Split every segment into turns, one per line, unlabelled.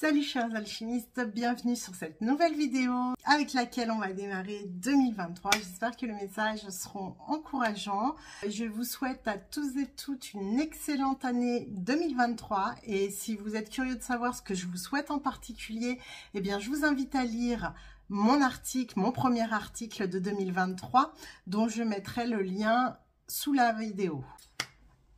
Salut chers alchimistes, bienvenue sur cette nouvelle vidéo avec laquelle on va démarrer 2023. J'espère que les messages seront encourageants. Je vous souhaite à tous et toutes une excellente année 2023 et si vous êtes curieux de savoir ce que je vous souhaite en particulier, eh bien je vous invite à lire mon article, mon premier article de 2023 dont je mettrai le lien sous la vidéo.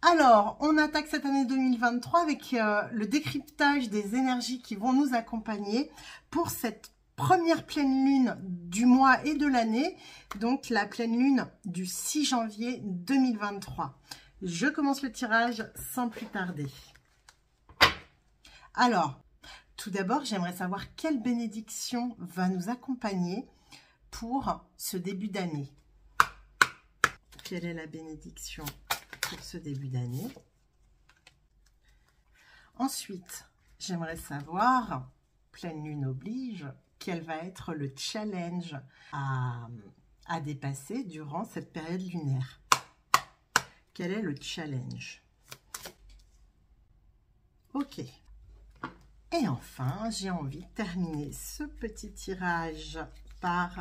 Alors, on attaque cette année 2023 avec le décryptage des énergies qui vont nous accompagner pour cette première pleine lune du mois et de l'année, donc la pleine lune du 6 janvier 2023. Je commence le tirage sans plus tarder. Alors, tout d'abord, j'aimerais savoir quelle bénédiction va nous accompagner pour ce début d'année. Quelle est la bénédiction pour ce début d'année? Ensuite, j'aimerais savoir, pleine lune oblige, quel va être le challenge à dépasser durant cette période lunaire. Quel est le challenge? Ok. Et enfin, j'ai envie de terminer ce petit tirage par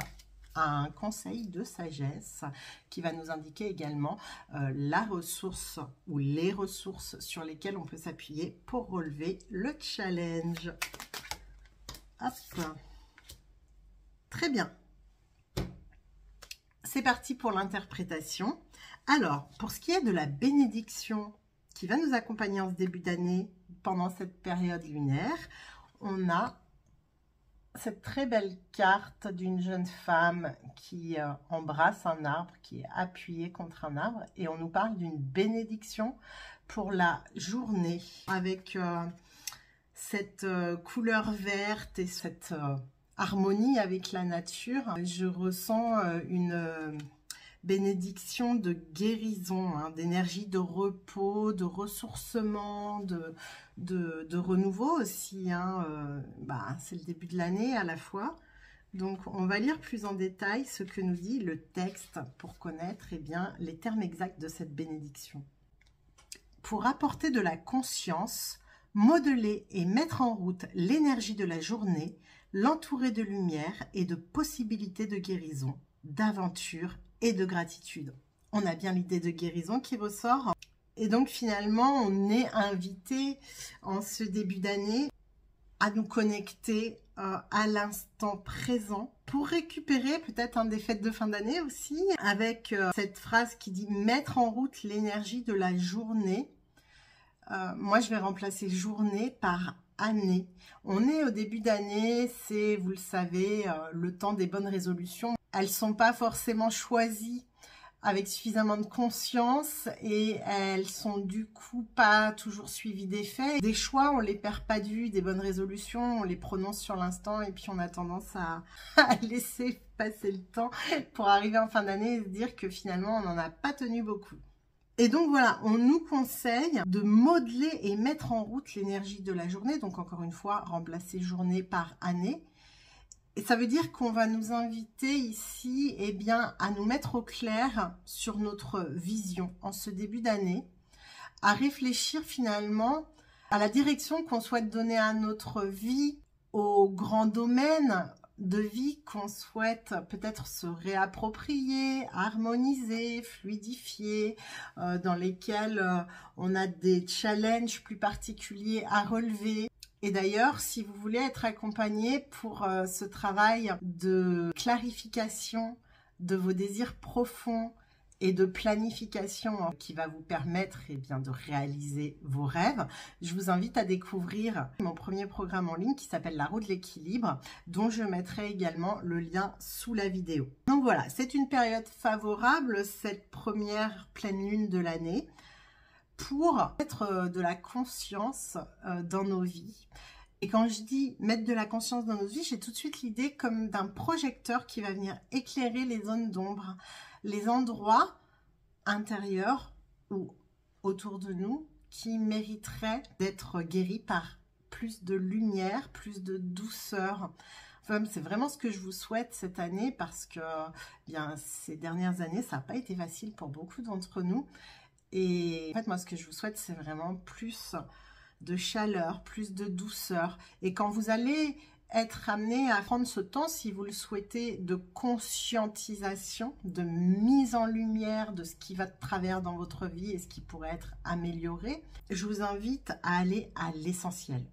un conseil de sagesse qui va nous indiquer également la ressource ou les ressources sur lesquelles on peut s'appuyer pour relever le challenge. Hop. Très bien. C'est parti pour l'interprétation. Alors, pour ce qui est de la bénédiction qui va nous accompagner en ce début d'année pendant cette période lunaire, on a cette très belle carte d'une jeune femme qui embrasse un arbre, qui est appuyée contre un arbre. Et on nous parle d'une bénédiction pour la journée avec cette couleur verte et cette harmonie avec la nature. Je ressens une bénédiction de guérison, hein, d'énergie de repos, de ressourcement, de renouveau aussi. Hein, c'est le début de l'année à la fois. Donc, on va lire plus en détail ce que nous dit le texte pour connaître les termes exacts de cette bénédiction. Pour apporter de la conscience, modeler et mettre en route l'énergie de la journée, l'entourer de lumière et de possibilités de guérison, d'aventure et de gratitude. On a bien l'idée de guérison qui ressort. Et donc finalement, on est invité en ce début d'année à nous connecter à l'instant présent pour récupérer peut-être un des fêtes de fin d'année aussi avec cette phrase qui dit « mettre en route l'énergie de la journée ». Moi, je vais remplacer journée par année. On est au début d'année, c'est, vous le savez, le temps des bonnes résolutions. Elles ne sont pas forcément choisies avec suffisamment de conscience et elles sont du coup pas toujours suivies des faits. Des choix, on les perd pas de vue, des bonnes résolutions, on les prononce sur l'instant et puis on a tendance à laisser passer le temps pour arriver en fin d'année et se dire que finalement on n'en a pas tenu beaucoup. Et donc voilà, on nous conseille de modeler et mettre en route l'énergie de la journée. Donc encore une fois, remplacer journée par année. Et ça veut dire qu'on va nous inviter ici à nous mettre au clair sur notre vision en ce début d'année, à réfléchir finalement à la direction qu'on souhaite donner à notre vie, aux grands domaines de vie qu'on souhaite peut-être se réapproprier, harmoniser, fluidifier, dans lesquels on a des challenges plus particuliers à relever. Et d'ailleurs, si vous voulez être accompagné pour ce travail de clarification de vos désirs profonds et de planification qui va vous permettre de réaliser vos rêves, je vous invite à découvrir mon premier programme en ligne qui s'appelle La Roue de l'équilibre, dont je mettrai également le lien sous la vidéo. Donc voilà, c'est une période favorable, cette première pleine lune de l'année, pour mettre de la conscience dans nos vies. Et quand je dis mettre de la conscience dans nos vies, j'ai tout de suite l'idée comme d'un projecteur qui va venir éclairer les zones d'ombre, les endroits intérieurs ou autour de nous qui mériteraient d'être guéris par plus de lumière, plus de douceur. Enfin, c'est vraiment ce que je vous souhaite cette année parce que ces dernières années, ça n'a pas été facile pour beaucoup d'entre nous. Et en fait, moi, ce que je vous souhaite, c'est vraiment plus de chaleur, plus de douceur. Et quand vous allez être amené à prendre ce temps, si vous le souhaitez, de conscientisation, de mise en lumière de ce qui va de travers dans votre vie et ce qui pourrait être amélioré, je vous invite à aller à l'essentiel.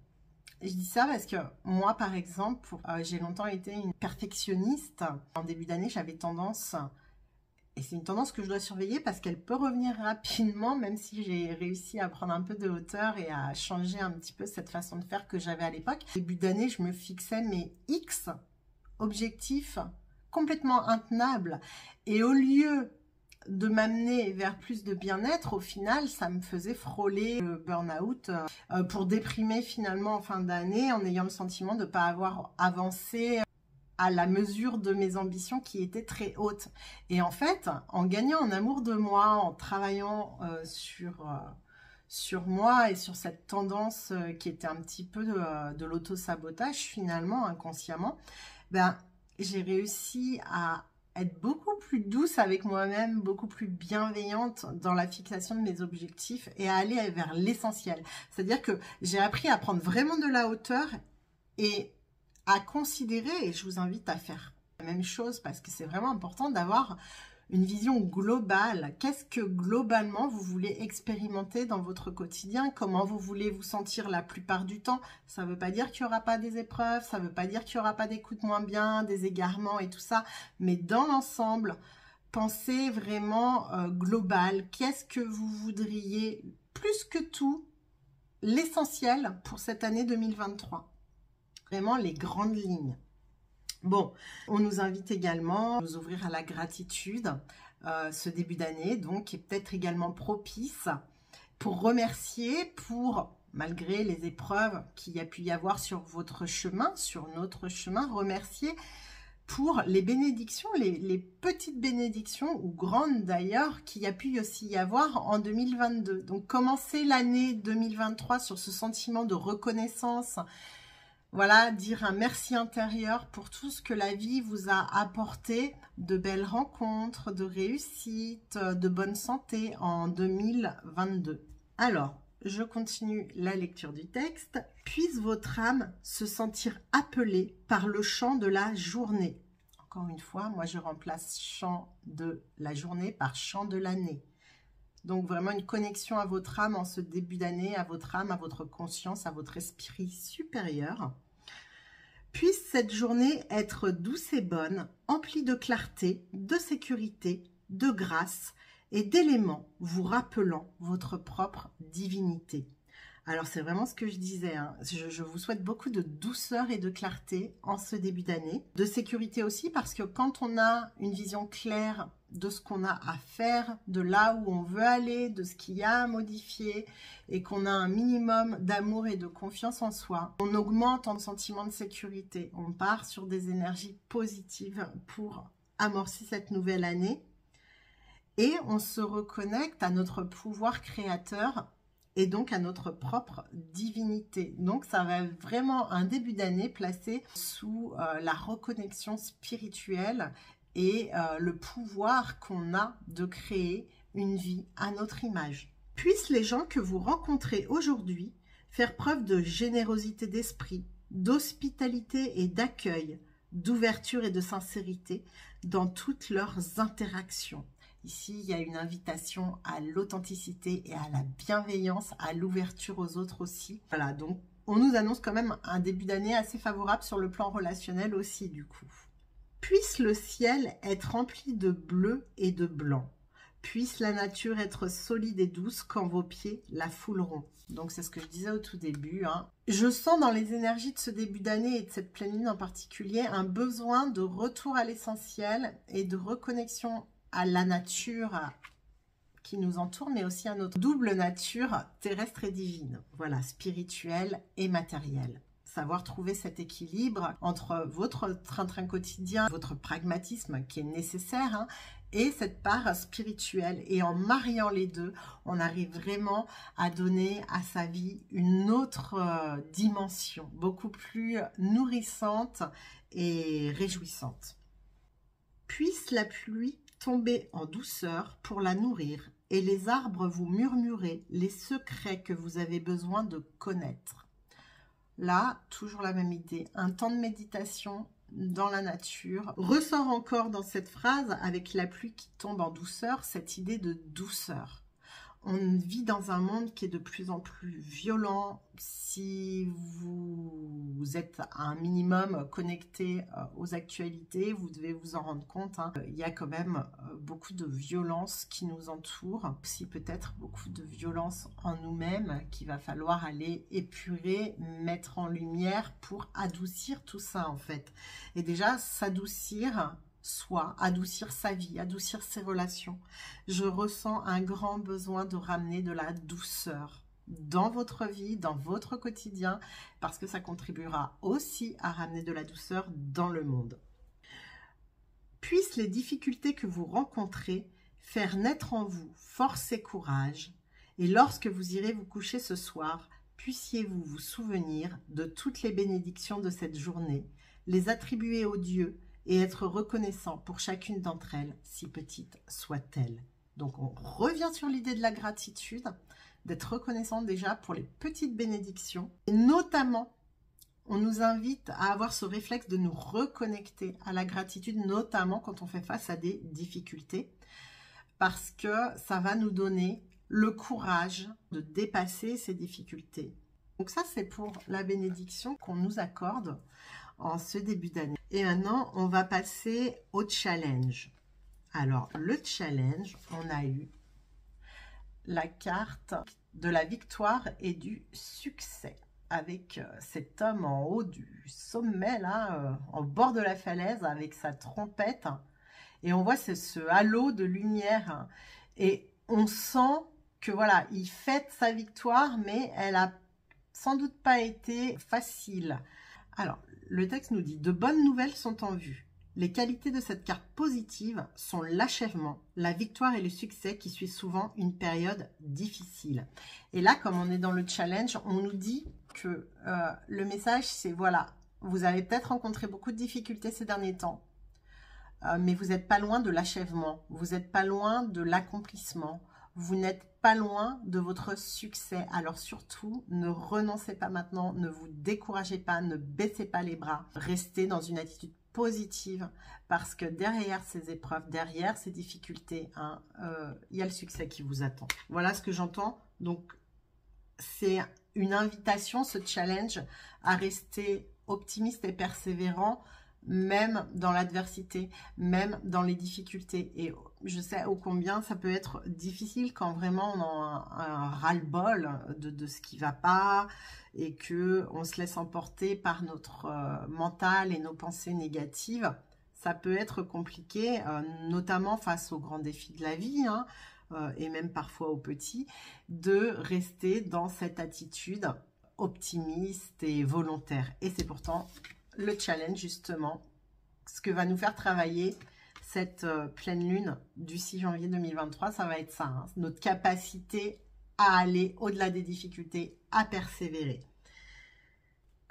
Je dis ça parce que moi, par exemple, j'ai longtemps été une perfectionniste. En début d'année, j'avais tendance, et c'est une tendance que je dois surveiller parce qu'elle peut revenir rapidement, même si j'ai réussi à prendre un peu de hauteur et à changer un petit peu cette façon de faire que j'avais à l'époque. Début d'année, je me fixais mes X objectifs complètement intenables. Et au lieu de m'amener vers plus de bien-être, au final, ça me faisait frôler le burn-out pour déprimer finalement en fin d'année en ayant le sentiment de ne pas avoir avancé à la mesure de mes ambitions qui étaient très hautes. Et en fait, en gagnant en amour de moi, en travaillant sur moi et sur cette tendance qui était un petit peu de l'auto-sabotage finalement, inconsciemment, ben, j'ai réussi à être beaucoup plus douce avec moi-même, beaucoup plus bienveillante dans la fixation de mes objectifs et à aller vers l'essentiel. C'est-à-dire que j'ai appris à prendre vraiment de la hauteur et à considérer, et je vous invite à faire la même chose parce que c'est vraiment important d'avoir une vision globale. Qu'est-ce que globalement vous voulez expérimenter dans votre quotidien? Comment vous voulez vous sentir la plupart du temps? Ça ne veut pas dire qu'il n'y aura pas des épreuves, ça ne veut pas dire qu'il n'y aura pas des coups de moins bien, des égarements et tout ça, mais dans l'ensemble, pensez vraiment global. Qu'est-ce que vous voudriez plus que tout, l'essentiel pour cette année 2023? Vraiment les grandes lignes. Bon, on nous invite également à nous ouvrir à la gratitude ce début d'année, donc qui est peut-être également propice pour remercier pour, malgré les épreuves qu'il y a pu y avoir sur votre chemin, sur notre chemin, remercier pour les bénédictions, les petites bénédictions, ou grandes d'ailleurs, qu'il y a pu aussi y avoir en 2022. Donc commencer l'année 2023 sur ce sentiment de reconnaissance. Voilà, dire un merci intérieur pour tout ce que la vie vous a apporté, de belles rencontres, de réussite, de bonne santé en 2022. Alors, je continue la lecture du texte. Puisse votre âme se sentir appelée par le chant de la journée. Encore une fois, moi je remplace chant de la journée par chant de l'année. Donc vraiment une connexion à votre âme en ce début d'année, à votre âme, à votre conscience, à votre esprit supérieur. Puisse cette journée être douce et bonne, emplie de clarté, de sécurité, de grâce et d'éléments vous rappelant votre propre divinité. Alors c'est vraiment ce que je disais, hein. Je vous souhaite beaucoup de douceur et de clarté en ce début d'année. De sécurité aussi parce que quand on a une vision claire de ce qu'on a à faire, de là où on veut aller, de ce qu'il y a à modifier et qu'on a un minimum d'amour et de confiance en soi, on augmente en sentiment de sécurité. On part sur des énergies positives pour amorcer cette nouvelle année et on se reconnecte à notre pouvoir créateur et donc à notre propre divinité. Donc ça va être vraiment un début d'année placé sous la reconnexion spirituelle et le pouvoir qu'on a de créer une vie à notre image. Puissent les gens que vous rencontrez aujourd'hui faire preuve de générosité d'esprit, d'hospitalité et d'accueil, d'ouverture et de sincérité dans toutes leurs interactions. Ici, il y a une invitation à l'authenticité et à la bienveillance, à l'ouverture aux autres aussi. Voilà, donc on nous annonce quand même un début d'année assez favorable sur le plan relationnel aussi du coup. Puisse le ciel être rempli de bleu et de blanc. Puisse la nature être solide et douce quand vos pieds la fouleront. Donc c'est ce que je disais au tout début, hein. Je sens dans les énergies de ce début d'année et de cette pleine lune en particulier un besoin de retour à l'essentiel et de reconnexion à la nature qui nous entoure, mais aussi à notre double nature terrestre et divine. Voilà, spirituelle et matérielle. Savoir trouver cet équilibre entre votre train-train quotidien, votre pragmatisme qui est nécessaire, hein, et cette part spirituelle. Et en mariant les deux, on arrive vraiment à donner à sa vie une autre dimension, beaucoup plus nourrissante et réjouissante. Puisse la pluie tomber en douceur pour la nourrir et les arbres vous murmuraient les secrets que vous avez besoin de connaître. Là, toujours la même idée, un temps de méditation dans la nature. Ressort encore dans cette phrase, avec la pluie qui tombe en douceur, cette idée de douceur. On vit dans un monde qui est de plus en plus violent. Si vous êtes à un minimum connecté aux actualités, vous devez vous en rendre compte. Il y a quand même beaucoup de violence qui nous entoure. Aussi peut-être beaucoup de violence en nous-mêmes qu'il va falloir aller épurer, mettre en lumière pour adoucir tout ça en fait. Et déjà s'adoucir soi, adoucir sa vie, adoucir ses relations. Je ressens un grand besoin de ramener de la douceur dans votre vie, dans votre quotidien, parce que ça contribuera aussi à ramener de la douceur dans le monde. Puissent les difficultés que vous rencontrez faire naître en vous force et courage, et lorsque vous irez vous coucher ce soir, puissiez-vous vous souvenir de toutes les bénédictions de cette journée, les attribuer aux dieux, et être reconnaissant pour chacune d'entre elles, si petite soit-elle. Donc on revient sur l'idée de la gratitude, d'être reconnaissant déjà pour les petites bénédictions. Et notamment, on nous invite à avoir ce réflexe de nous reconnecter à la gratitude, notamment quand on fait face à des difficultés, parce que ça va nous donner le courage de dépasser ces difficultés. Donc ça, c'est pour la bénédiction qu'on nous accorde en ce début d'année. Et maintenant, on va passer au challenge. Alors, le challenge, on a eu la carte de la victoire et du succès. Avec cet homme en haut du sommet, là, en bord de la falaise, avec sa trompette. Et on voit ce halo de lumière. Et on sent que, voilà, il fête sa victoire, mais elle a sans doute pas été facile. Alors, le texte nous dit « De bonnes nouvelles sont en vue. Les qualités de cette carte positive sont l'achèvement, la victoire et le succès qui suivent souvent une période difficile. » Et là, comme on est dans le challenge, on nous dit que le message, c'est voilà, vous avez peut-être rencontré beaucoup de difficultés ces derniers temps, mais vous n'êtes pas loin de l'achèvement, vous n'êtes pas loin de l'accomplissement, vous n'êtes pas loin de votre succès. Alors surtout, ne renoncez pas maintenant, ne vous découragez pas, ne baissez pas les bras. Restez dans une attitude positive parce que derrière ces épreuves, derrière ces difficultés, il y a le succès qui vous attend. Voilà ce que j'entends. Donc, c'est une invitation, ce challenge, à rester optimiste et persévérant, même dans l'adversité, même dans les difficultés. Et je sais ô combien ça peut être difficile quand vraiment on a un ras-le-bol de ce qui ne va pas et qu'on se laisse emporter par notre mental et nos pensées négatives. Ça peut être compliqué, notamment face aux grands défis de la vie, et même parfois aux petits, de rester dans cette attitude optimiste et volontaire. Et c'est pourtant le challenge, justement, ce que va nous faire travailler cette pleine lune du 6 janvier 2023, ça va être ça, notre capacité à aller au-delà des difficultés, à persévérer.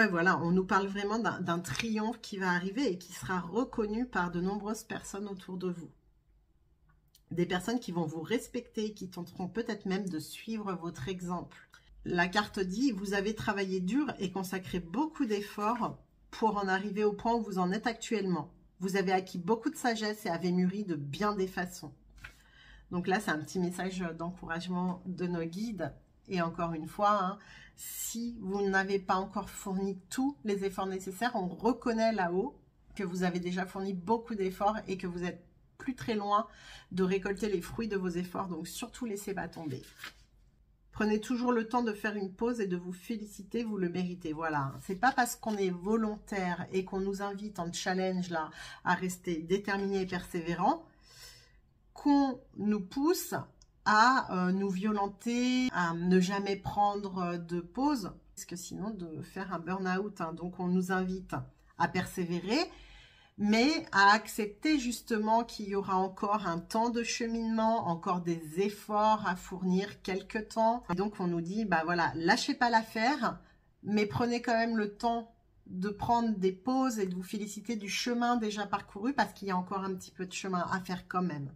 Et voilà, on nous parle vraiment d'un triomphe qui va arriver et qui sera reconnu par de nombreuses personnes autour de vous. Des personnes qui vont vous respecter, qui tenteront peut-être même de suivre votre exemple. La carte dit, vous avez travaillé dur et consacré beaucoup d'efforts pour en arriver au point où vous en êtes actuellement. Vous avez acquis beaucoup de sagesse et avez mûri de bien des façons. Donc là, c'est un petit message d'encouragement de nos guides. Et encore une fois, si vous n'avez pas encore fourni tous les efforts nécessaires, on reconnaît là-haut que vous avez déjà fourni beaucoup d'efforts et que vous êtes plus très loin de récolter les fruits de vos efforts. Donc surtout, laissez pas tomber. Prenez toujours le temps de faire une pause et de vous féliciter, vous le méritez. Voilà, c'est pas parce qu'on est volontaire et qu'on nous invite en challenge là à rester déterminé et persévérant qu'on nous pousse à nous violenter, à ne jamais prendre de pause, parce que sinon de faire un burn-out. Donc on nous invite à persévérer, mais à accepter justement qu'il y aura encore un temps de cheminement, encore des efforts à fournir quelques temps. Et donc on nous dit, bah voilà, lâchez pas l'affaire, mais prenez quand même le temps de prendre des pauses et de vous féliciter du chemin déjà parcouru, parce qu'il y a encore un petit peu de chemin à faire quand même.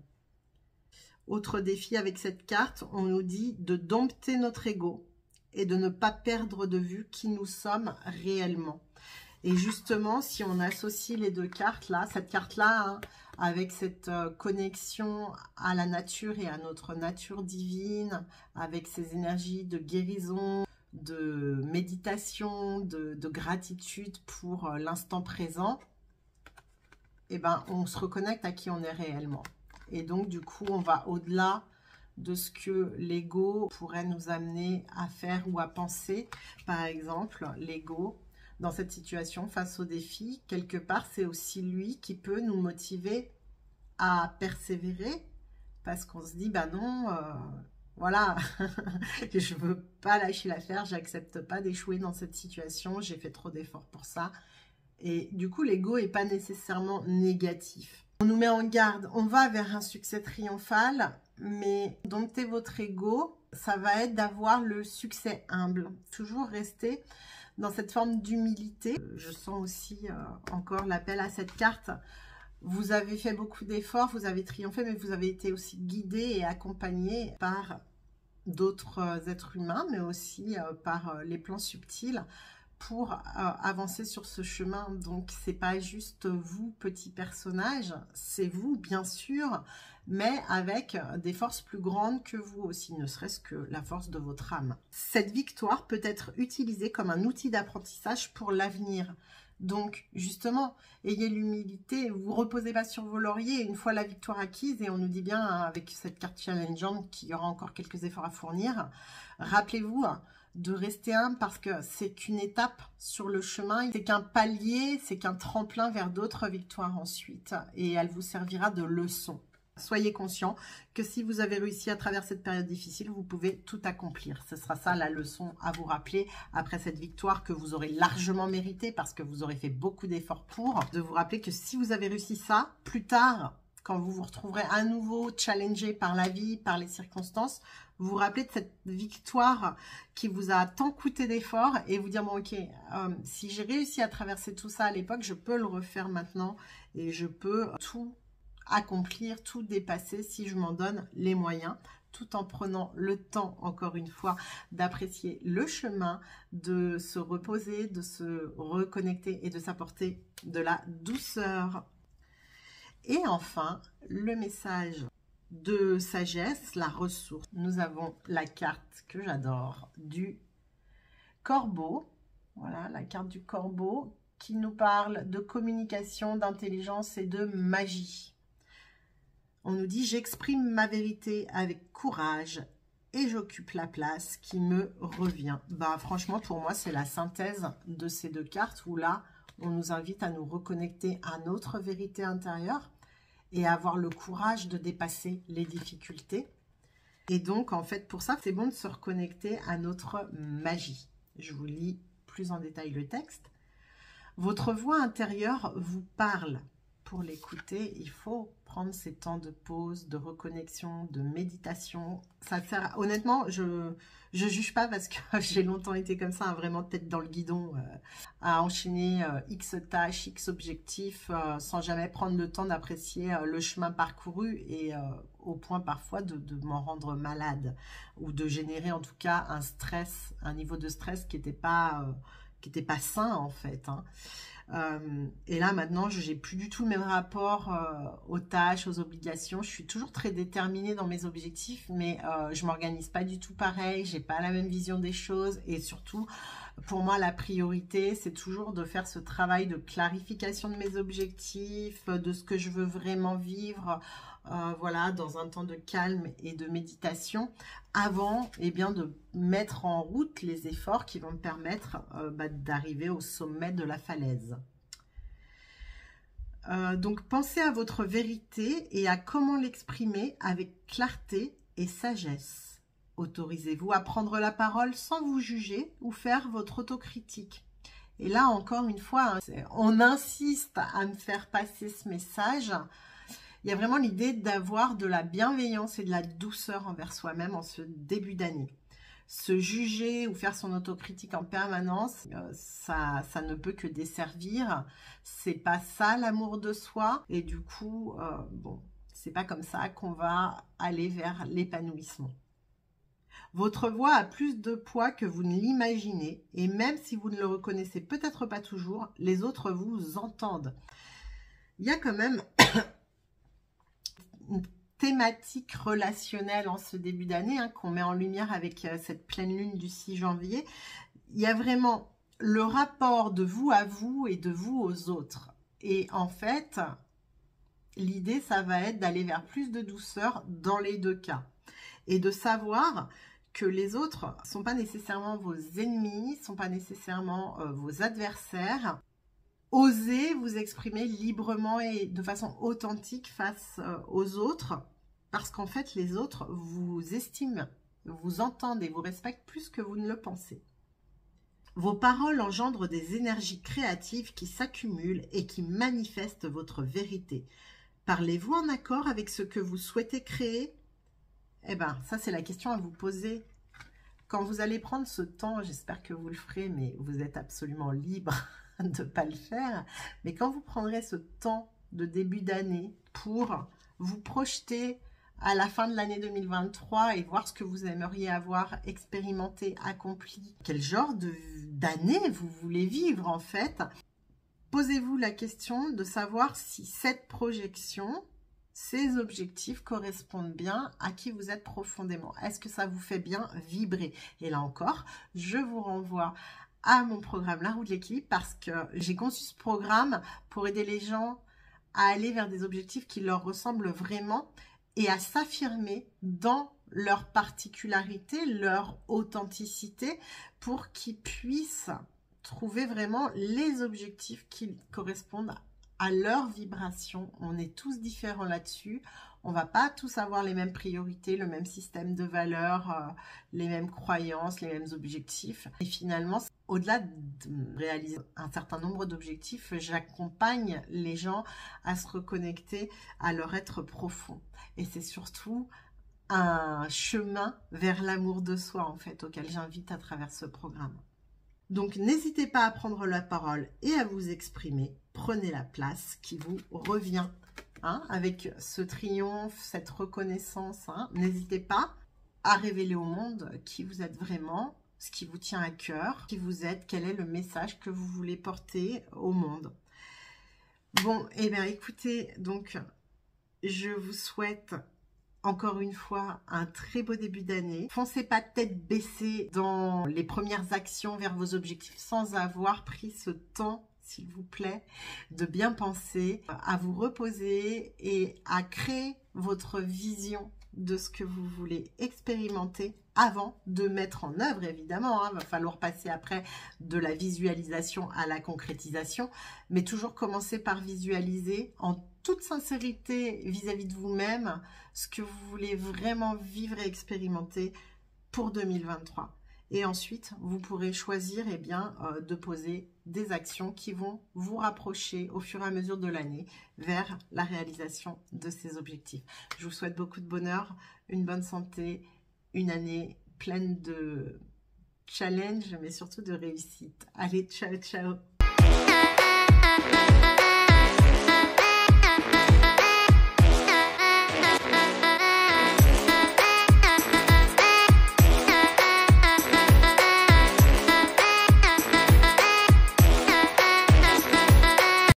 Autre défi avec cette carte, on nous dit de dompter notre ego et de ne pas perdre de vue qui nous sommes réellement. Et justement, si on associe les deux cartes là, cette carte-là, hein, avec cette connexion à la nature et à notre nature divine, avec ces énergies de guérison, de méditation, de gratitude pour l'instant présent, eh ben, on se reconnecte à qui on est réellement. Et donc, du coup, on va au-delà de ce que l'ego pourrait nous amener à faire ou à penser. Par exemple, l'ego, dans cette situation, face au défi, quelque part, c'est aussi lui qui peut nous motiver à persévérer, parce qu'on se dit, bah non, voilà, je veux pas lâcher l'affaire, j'accepte pas d'échouer dans cette situation, j'ai fait trop d'efforts pour ça. Et du coup, l'ego n'est pas nécessairement négatif. On nous met en garde, on va vers un succès triomphal, mais dompter votre ego, ça va être d'avoir le succès humble. Toujours rester dans cette forme d'humilité. Je sens aussi encore l'appel à cette carte. Vous avez fait beaucoup d'efforts, vous avez triomphé, mais vous avez été aussi guidé et accompagné par d'autres êtres humains, mais aussi par les plans subtils pour avancer sur ce chemin. Donc, c'est pas juste vous, petit personnage, c'est vous, bien sûr, mais avec des forces plus grandes que vous aussi, ne serait-ce que la force de votre âme. Cette victoire peut être utilisée comme un outil d'apprentissage pour l'avenir. Donc, justement, ayez l'humilité, vous reposez pas sur vos lauriers une fois la victoire acquise, et on nous dit bien, hein, avec cette carte challengeante, qu'il y aura encore quelques efforts à fournir. Rappelez-vous de rester humble, parce que c'est qu'une étape sur le chemin, c'est qu'un palier, c'est qu'un tremplin vers d'autres victoires ensuite, et elle vous servira de leçon. Soyez conscient que si vous avez réussi à travers cette période difficile, vous pouvez tout accomplir. Ce sera ça la leçon à vous rappeler après cette victoire que vous aurez largement méritée, parce que vous aurez fait beaucoup d'efforts pour. De vous rappeler que si vous avez réussi ça, plus tard, quand vous vous retrouverez à nouveau challengé par la vie, par les circonstances, vous vous rappelez de cette victoire qui vous a tant coûté d'efforts et vous dire, bon ok, si j'ai réussi à traverser tout ça à l'époque, je peux le refaire maintenant et je peux tout accomplir, tout dépasser si je m'en donne les moyens, tout en prenant le temps, encore une fois, d'apprécier le chemin, de se reposer, de se reconnecter et de s'apporter de la douceur. Et enfin, le message de sagesse, la ressource. Nous avons la carte que j'adore du corbeau. Voilà, la carte du corbeau qui nous parle de communication, d'intelligence et de magie. On nous dit « J'exprime ma vérité avec courage et j'occupe la place qui me revient ». Bah, franchement, pour moi, c'est la synthèse de ces deux cartes où là, on nous invite à nous reconnecter à notre vérité intérieure et à avoir le courage de dépasser les difficultés. Et donc, en fait, pour ça, c'est bon de se reconnecter à notre magie. Je vous lis plus en détail le texte. Votre voix intérieure vous parle. Pour l'écouter, il faut prendre ces temps de pause, de reconnexion, de méditation. Ça sert à... Honnêtement, je juge pas parce que j'ai longtemps été comme ça, vraiment tête dans le guidon, à enchaîner X tâches, X objectifs, sans jamais prendre le temps d'apprécier le chemin parcouru et au point parfois de m'en rendre malade ou de générer en tout cas un stress, un niveau de stress qui n'était pas sain en fait, hein. Et là maintenant j'ai plus du tout le même rapport aux tâches, aux obligations. Je suis toujours très déterminée dans mes objectifs, mais je m'organise pas du tout pareil, j'ai pas la même vision des choses. Et surtout pour moi la priorité c'est toujours de faire ce travail de clarification de mes objectifs, de ce que je veux vraiment vivre, voilà, dans un temps de calme et de méditation, avant bien, de mettre en route les efforts qui vont me permettre d'arriver au sommet de la falaise. Donc, pensez à votre vérité et à comment l'exprimer avec clarté et sagesse. Autorisez-vous à prendre la parole sans vous juger ou faire votre autocritique. Et là, encore une fois, on insiste à me faire passer ce message. Il y a vraiment l'idée d'avoir de la bienveillance et de la douceur envers soi-même en ce début d'année. Se juger ou faire son autocritique en permanence, ça ne peut que desservir. C'est pas ça l'amour de soi. Et du coup, bon, C'est pas comme ça qu'on va aller vers l'épanouissement. Votre voix a plus de poids que vous ne l'imaginez, et même si vous ne le reconnaissez peut-être pas toujours, les autres vous entendent. Il y a quand même une thématique relationnelle en ce début d'année qu'on met en lumière avec cette pleine lune du 6 janvier. Il y a vraiment le rapport de vous à vous et de vous aux autres. Et en fait, l'idée, ça va être d'aller vers plus de douceur dans les deux cas. Et de savoir que les autres ne sont pas nécessairement vos ennemis, ne sont pas nécessairement vos adversaires. Osez vous exprimer librement et de façon authentique face aux autres, parce qu'en fait, les autres vous estiment, vous entendent et vous respectent plus que vous ne le pensez. Vos paroles engendrent des énergies créatives qui s'accumulent et qui manifestent votre vérité. Parlez-vous en accord avec ce que vous souhaitez créer ? Eh bien, ça, c'est la question à vous poser. Quand vous allez prendre ce temps, j'espère que vous le ferez, mais vous êtes absolument libre de ne pas le faire. Mais quand vous prendrez ce temps de début d'année pour vous projeter à la fin de l'année 2023 et voir ce que vous aimeriez avoir expérimenté, accompli, quel genre d'année vous voulez vivre en fait, posez-vous la question de savoir si cette projection, ces objectifs correspondent bien à qui vous êtes profondément. Est-ce que ça vous fait bien vibrer? Et là encore, je vous renvoie à mon programme La Roue de l'équilibre parce que j'ai conçu ce programme pour aider les gens à aller vers des objectifs qui leur ressemblent vraiment et à s'affirmer dans leur particularité, leur authenticité pour qu'ils puissent trouver vraiment les objectifs qui correspondent à leur vibration. On est tous différents là-dessus. On va pas tous avoir les mêmes priorités, le même système de valeurs, les mêmes croyances, les mêmes objectifs. Et finalement, au-delà de réaliser un certain nombre d'objectifs, j'accompagne les gens à se reconnecter à leur être profond. Et c'est surtout un chemin vers l'amour de soi, en fait, auquel j'invite à travers ce programme. Donc, n'hésitez pas à prendre la parole et à vous exprimer. Prenez la place qui vous revient. Avec ce triomphe, cette reconnaissance. N'hésitez pas à révéler au monde qui vous êtes vraiment, ce qui vous tient à cœur, qui vous êtes, quel est le message que vous voulez porter au monde. Bon, eh bien, écoutez, donc, je vous souhaite encore une fois un très beau début d'année. Foncez pas tête baissée dans les premières actions vers vos objectifs sans avoir pris ce temps, s'il vous plaît, de bien penser, à vous reposer et à créer votre vision de ce que vous voulez expérimenter avant de mettre en œuvre, évidemment. Va falloir passer après de la visualisation à la concrétisation, mais toujours commencer par visualiser en toute sincérité vis-à-vis de vous-même ce que vous voulez vraiment vivre et expérimenter pour 2023. Et ensuite, vous pourrez choisir de poser des actions qui vont vous rapprocher au fur et à mesure de l'année vers la réalisation de ces objectifs. Je vous souhaite beaucoup de bonheur, une bonne santé, une année pleine de challenges, mais surtout de réussite. Allez, ciao, ciao!